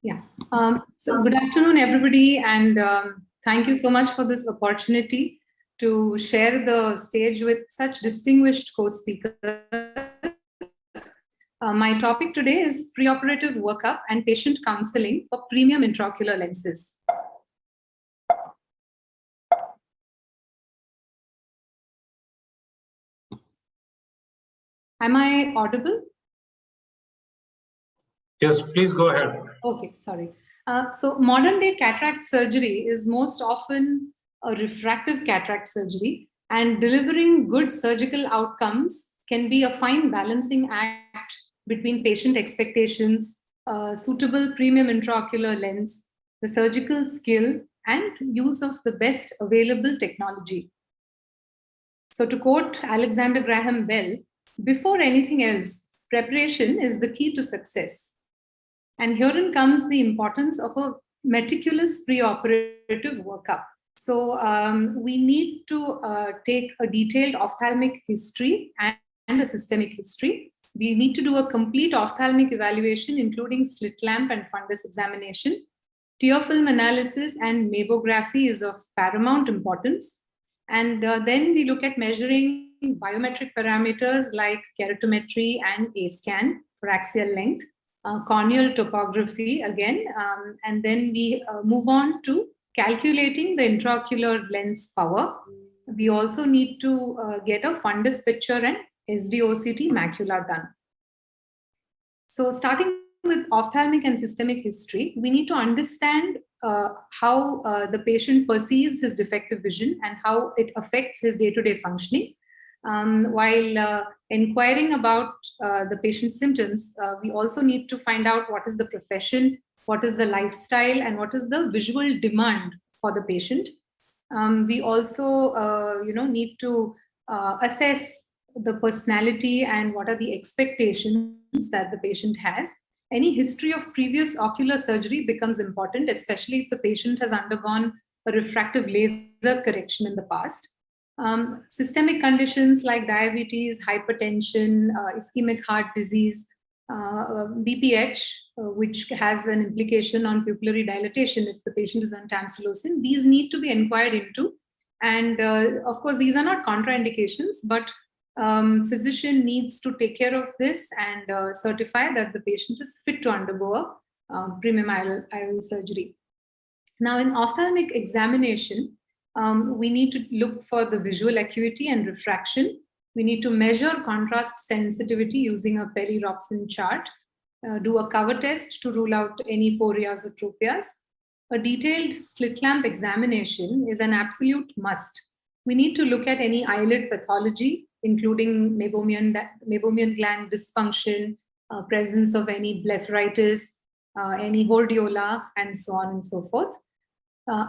Yeah. So good afternoon, everybody, and thank you so much for this opportunity to share the stage with such distinguished co-speakers. My topic today is preoperative workup and patient counseling for premium intraocular lenses. Am I audible? Yes, please go ahead. Okay, sorry. So modern day cataract surgery is most often a refractive cataract surgery, and delivering good surgical outcomes can be a fine balancing act between patient expectations, suitable premium intraocular lens, the surgical skill, and use of the best available technology. So to quote Alexander Graham Bell, before anything else, preparation is the key to success. And herein comes the importance of a meticulous preoperative workup. So we need to take a detailed ophthalmic history and a systemic history. We need to do a complete ophthalmic evaluation, including slit lamp and fundus examination. Tear film analysis and mammography is of paramount importance. And then we look at measuring biometric parameters like keratometry and A-scan for axial length. Corneal topography again, and then we move on to calculating the intraocular lens power. We also need to get a fundus picture and SD-OCT macula done. So starting with ophthalmic and systemic history, we need to understand how the patient perceives his defective vision and how it affects his day-to-day functioning. While inquiring about the patient's symptoms, we also need to find out what is the profession, what is the lifestyle, and what is the visual demand for the patient. We also need to assess the personality and what are the expectations that the patient has. Any history of previous ocular surgery becomes important, especially if the patient has undergone a refractive laser correction in the past. Systemic conditions like diabetes, hypertension, ischemic heart disease, BPH, which has an implication on pupillary dilatation if the patient is on tamsulosin, these need to be inquired into. And of course, these are not contraindications, but physician needs to take care of this and certify that the patient is fit to undergo a premium IOL surgery. Now, in ophthalmic examination, we need to look for the visual acuity and refraction. We need to measure contrast sensitivity using a Perry-Robson chart, do a cover test to rule out any phorias or tropias. A detailed slit lamp examination is an absolute must. We need to look at any eyelid pathology, including meibomian gland dysfunction, presence of any blepharitis, any hordeola, and so on and so forth.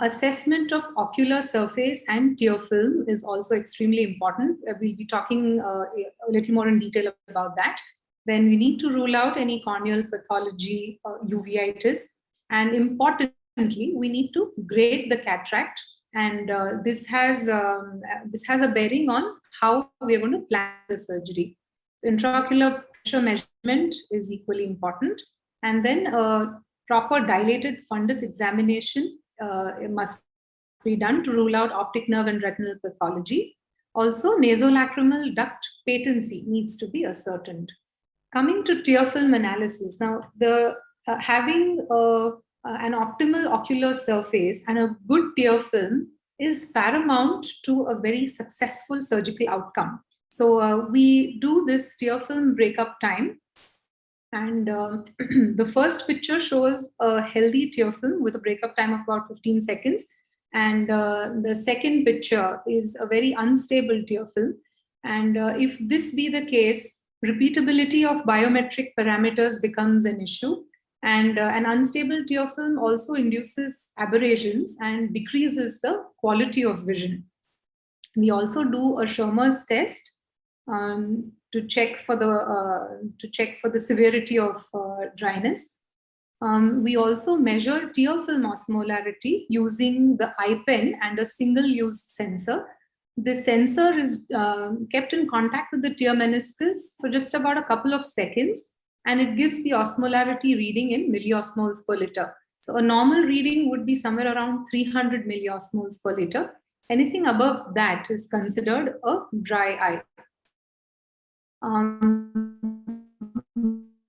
Assessment of ocular surface and tear film is also extremely important. We'll be talking a little more in detail about that. Then we need to rule out any corneal pathology or uveitis. And importantly, we need to grade the cataract. And this has a bearing on how we are going to plan the surgery. Intraocular pressure measurement is equally important. And then proper dilated fundus examination it must be done to rule out optic nerve and retinal pathology. Also, nasolacrimal duct patency needs to be ascertained. Coming to tear film analysis, now having an optimal ocular surface and a good tear film is paramount to a very successful surgical outcome. So we do this tear film breakup time. And the first picture shows a healthy tear film with a breakup time of about 15 seconds. And the second picture is a very unstable tear film. And if this be the case, repeatability of biometric parameters becomes an issue. And an unstable tear film also induces aberrations and decreases the quality of vision. We also do a Schirmer's test to check for the severity of dryness. We also measure tear film osmolarity using the eye pen and a single-use sensor. The sensor is kept in contact with the tear meniscus for just about a couple of seconds, and it gives the osmolarity reading in milliosmoles per liter. So a normal reading would be somewhere around 300 milliosmoles per liter. Anything above that is considered a dry eye.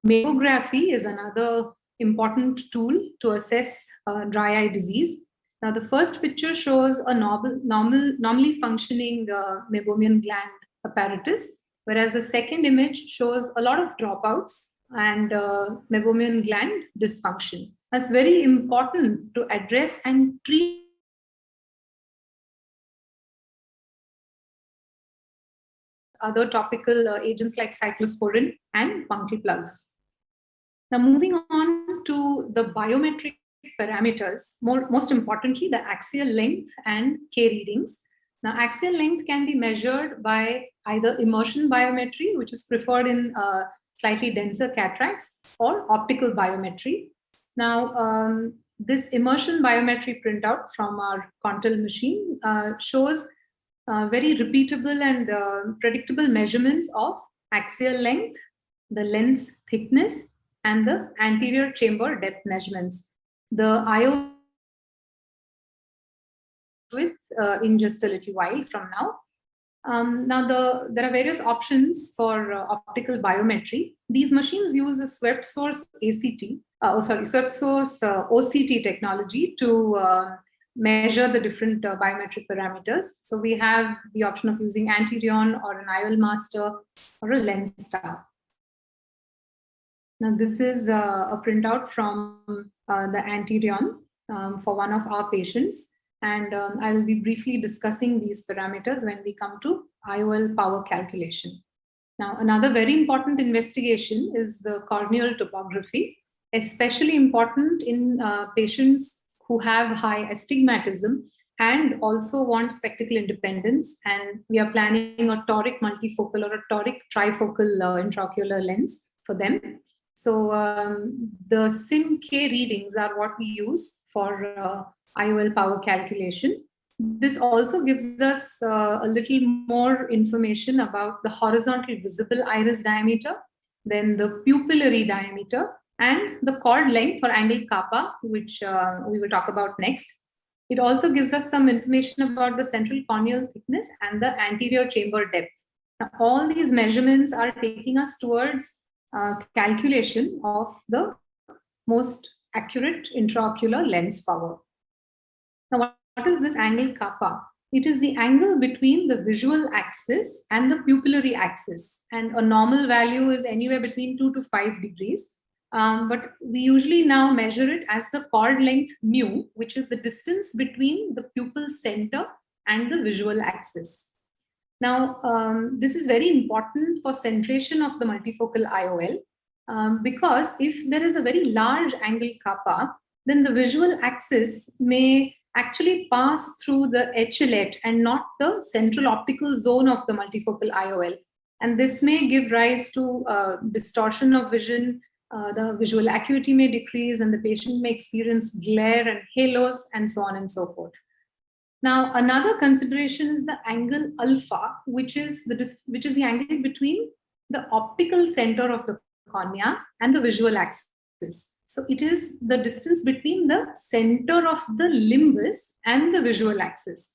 Mammography is another important tool to assess dry eye disease. Now, the first picture shows a normally functioning meibomian gland apparatus, whereas the second image shows a lot of dropouts and meibomian gland dysfunction. That's very important to address and treat other topical agents like cyclosporin and punctal plugs. Now, moving on to the biometric parameters, most importantly, the axial length and K readings. Now, axial length can be measured by either immersion biometry, which is preferred in slightly denser cataracts, or optical biometry. Now, this immersion biometry printout from our Contel machine shows very repeatable and predictable measurements of axial length, the lens thickness, and the anterior chamber depth measurements. The IO with in just a little while from now. There are various options for optical biometry. These machines use a swept source swept source OCT technology to measure the different biometric parameters. So we have the option of using Antirion or an IOL master or a LensStar. Now, this is a printout from the Antirion for one of our patients. And I will be briefly discussing these parameters when we come to IOL power calculation. Now, another very important investigation is the corneal topography, especially important in patients who have high astigmatism and also want spectacle independence. And we are planning a toric multifocal or a toric trifocal intraocular lens for them. So the SIM-K readings are what we use for IOL power calculation. This also gives us a little more information about the horizontal visible iris diameter, then the pupillary diameter, and the chord length for angle kappa, which we will talk about next. It also gives us some information about the central corneal thickness and the anterior chamber depth. Now, all these measurements are taking us towards calculation of the most accurate intraocular lens power. Now, what is this angle kappa? It is the angle between the visual axis and the pupillary axis. And a normal value is anywhere between 2 to 5 degrees. But we usually now measure it as the chord length mu, which is the distance between the pupil center and the visual axis. Now, this is very important for centration of the multifocal IOL because if there is a very large angle kappa, then the visual axis may actually pass through the HLET and not the central optical zone of the multifocal IOL. And this may give rise to distortion of vision, the visual acuity may decrease, and the patient may experience glare and halos, and so on and so forth. Now, another consideration is the angle alpha, which is the angle between the optical center of the cornea and the visual axis. So it is the distance between the center of the limbus and the visual axis.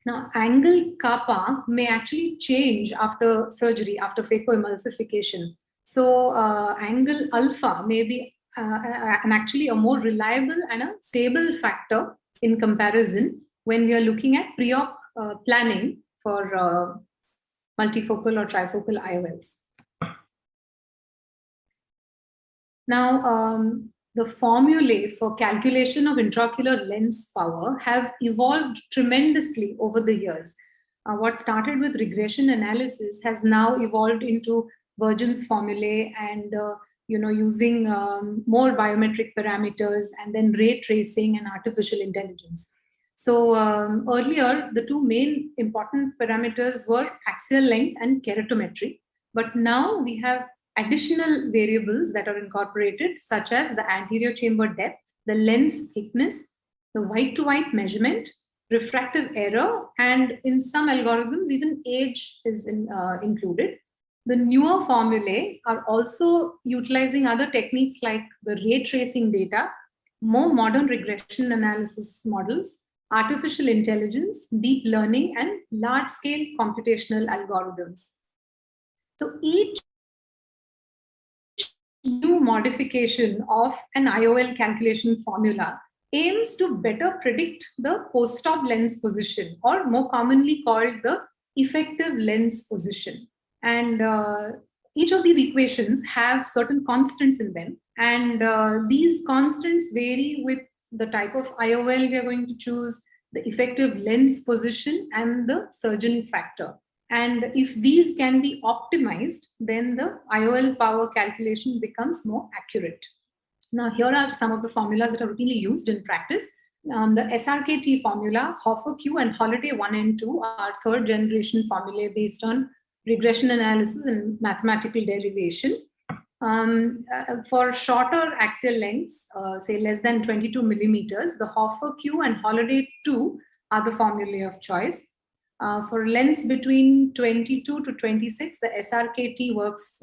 Now, angle kappa may actually change after surgery, after phacoemulsification. So angle alpha may be actually a more reliable and a stable factor in comparison when we are looking at pre-op planning for multifocal or trifocal IOLs. Now, the formulae for calculation of intraocular lens power have evolved tremendously over the years. What started with regression analysis has now evolved into Virgin's formulae and using more biometric parameters and then ray tracing and artificial intelligence. So earlier, the two main important parameters were axial length and keratometry. But now we have additional variables that are incorporated, such as the anterior chamber depth, the lens thickness, the white-to-white measurement, refractive error, and in some algorithms, even age is included. The newer formulae are also utilizing other techniques like the ray tracing data, more modern regression analysis models, artificial intelligence, deep learning, and large-scale computational algorithms. So each new modification of an IOL calculation formula aims to better predict the post-op lens position, or more commonly called the effective lens position. And each of these equations have certain constants in them. And these constants vary with the type of IOL we are going to choose, the effective lens position, and the surgeon factor. And if these can be optimized, then the IOL power calculation becomes more accurate. Now, here are some of the formulas that are routinely used in practice. The SRKT formula, Hoffer Q and Holliday 1 and 2 are third generation formulae based on regression analysis and mathematical derivation. For shorter axial lengths, say less than 22 millimeters, the Hoffer Q and Holliday 2 are the formulae of choice. For lens between 22 to 26, the SRKT works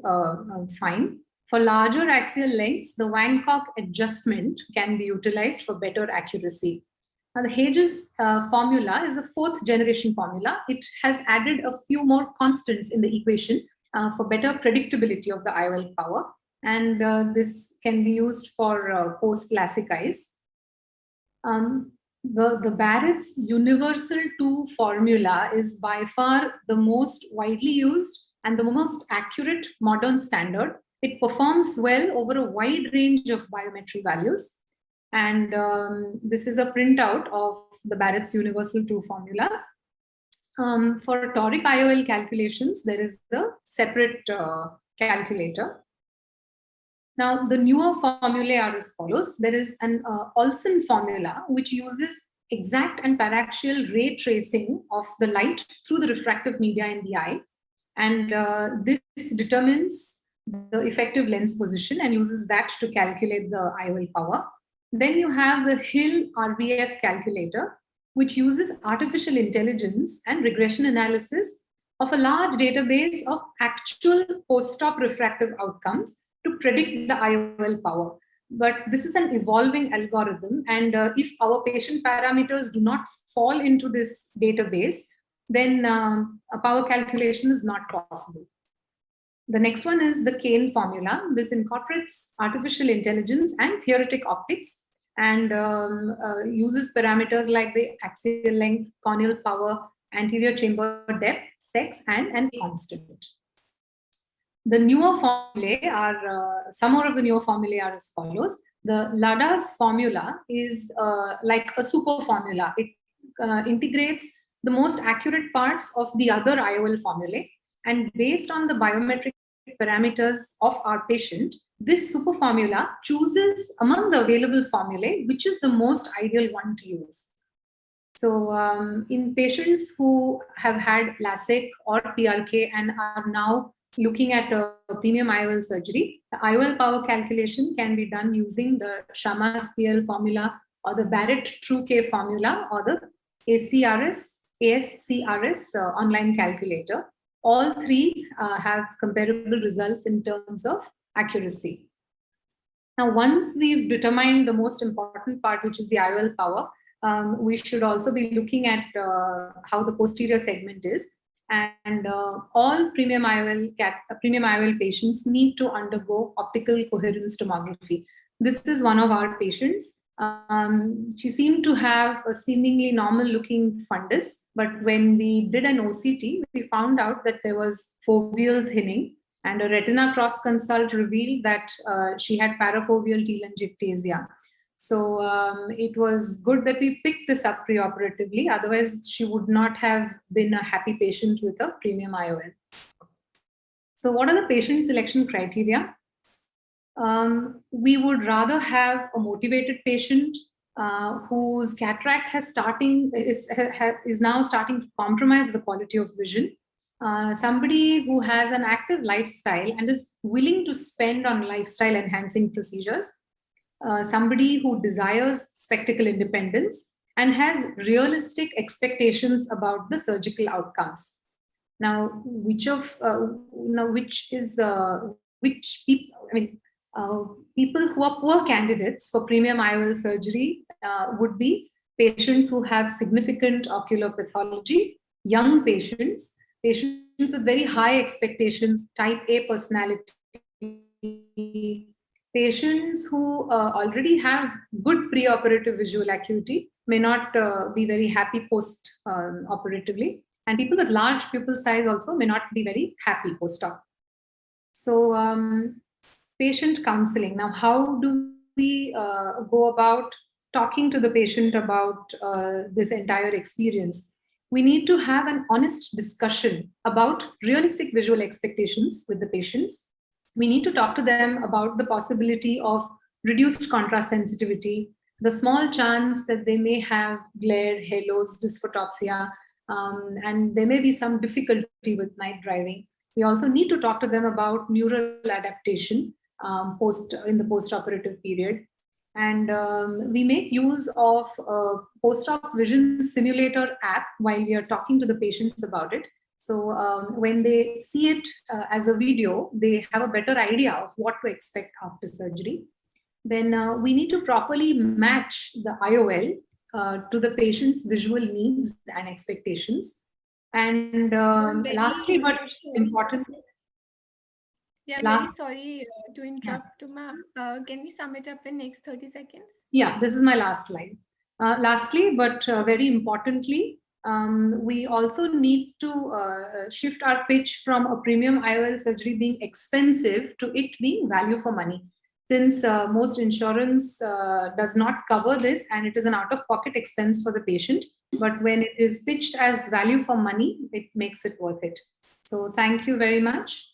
fine. For larger axial lengths, the Wang-Kock adjustment can be utilized for better accuracy. Now, the Hages formula is a fourth generation formula. It has added a few more constants in the equation for better predictability of the IOL power. And this can be used for post-LASIK eyes. The Barrett's Universal 2 formula is by far the most widely used and the most accurate modern standard. It performs well over a wide range of biometry values. And this is a printout of the Barrett's Universal 2 formula. For toric IOL calculations, there is a separate calculator. Now, the newer formulae are as follows. There is an Olsen formula, which uses exact and paraxial ray tracing of the light through the refractive media in the eye. And this determines the effective lens position and uses that to calculate the IOL power. Then you have the Hill RBF calculator, which uses artificial intelligence and regression analysis of a large database of actual post-op refractive outcomes to predict the IOL power. But this is an evolving algorithm, and if our patient parameters do not fall into this database, then a power calculation is not possible. The next one is the Kane formula. This incorporates artificial intelligence and theoretic optics and uses parameters like the axial length, corneal power, anterior chamber depth, sex, and an constant. The newer formulae are, some more of the newer formulae are as follows. The Lada's formula is like a super formula. It integrates the most accurate parts of the other IOL formulae, and based on the biometric parameters of our patient, this super formula chooses among the available formulae which is the most ideal one to use. So in patients who have had LASIK or PRK and are now looking at a premium IOL surgery, the IOL power calculation can be done using the Sharma-Spiel formula or the Barrett-True-K formula or the ASCRS online calculator. All three have comparable results in terms of accuracy. Now, once we've determined the most important part, which is the IOL power, we should also be looking at how the posterior segment is. And all premium IOL patients need to undergo optical coherence tomography. This is one of our patients. She seemed to have a seemingly normal looking fundus, but when we did an OCT, we found out that there was foveal thinning, and a retina cross consult revealed that she had parafoveal telangiectasia. So it was good that we picked this up preoperatively. Otherwise, she would not have been a happy patient with a premium IOL. So what are the patient selection criteria? We would rather have a motivated patient whose cataract is now starting to compromise the quality of vision. Somebody who has an active lifestyle and is willing to spend on lifestyle enhancing procedures. Somebody who desires spectacle independence and has realistic expectations about the surgical outcomes. Now, which people, people who are poor candidates for premium IOL surgery would be patients who have significant ocular pathology, young patients, patients with very high expectations, type A personality, patients who already have good preoperative visual acuity, may not be very happy post-operatively, and people with large pupil size also may not be very happy post-op. So patient counseling. Now, how do we go about talking to the patient about this entire experience? We need to have an honest discussion about realistic visual expectations with the patients. We need to talk to them about the possibility of reduced contrast sensitivity, the small chance that they may have glare, halos, dysphotopsia, and there may be some difficulty with night driving. We also need to talk to them about neural adaptation in the post-operative period. And we make use of a post-op vision simulator app while we are talking to the patients about it. So when they see it as a video, they have a better idea of what to expect after surgery. Then we need to properly match the IOL to the patient's visual needs and expectations. And lastly, but importantly, yeah, very sorry to interrupt, ma'am. Can we sum it up in next 30 seconds? Yeah, this is my last slide. Lastly, but very importantly, we also need to shift our pitch from a premium IOL surgery being expensive to it being value for money. Since most insurance does not cover this and it is an out-of-pocket expense for the patient, but when it is pitched as value for money, it makes it worth it. So thank you very much.